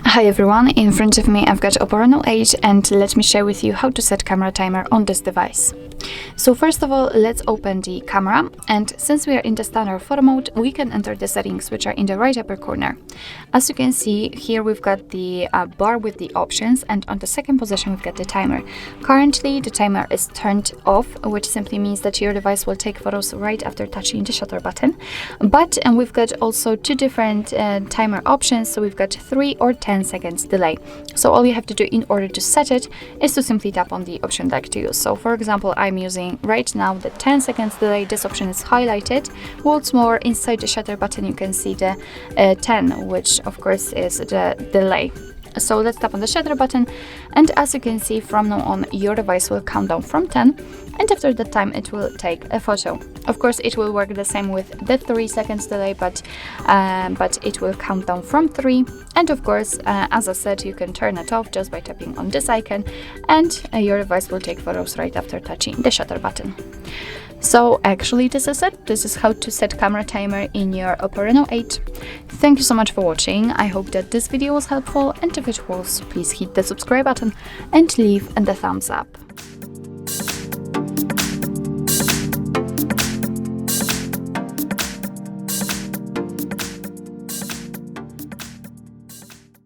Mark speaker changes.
Speaker 1: Hi everyone, in front of me I've got OPPO Reno 8 and let me share with you how to set camera timer on this device. So first of all, let's open the camera, and since we are in the standard photo mode, we can enter the settings which are in the right upper corner. As you can see here, we've got the bar with the options, and on the second position we've got the timer. Currently the timer is turned off, which simply means that your device will take photos right after touching the shutter button. But we've got also two different timer options, so we've got 3 or 10 seconds delay. So all you have to do in order to set it is to simply tap on the option like to use. So for example, I'm using right now the 10 seconds delay. This option is highlighted. What's more, inside the shutter button you can see the 10, which of course is the delay. So let's tap on the shutter button, and as you can see, from now on your device will count down from 10, and after that time it will take a photo. Of course it will work the same with the 3 seconds delay, but it will count down from 3, and of course as I said, you can turn it off just by tapping on this icon, and your device will take photos right after touching the shutter button. So actually this is it. This is how to set camera timer in your OPPO Reno 8. Thank you so much for watching. I hope that this video was helpful, and if it was, please hit the subscribe button and leave the thumbs up.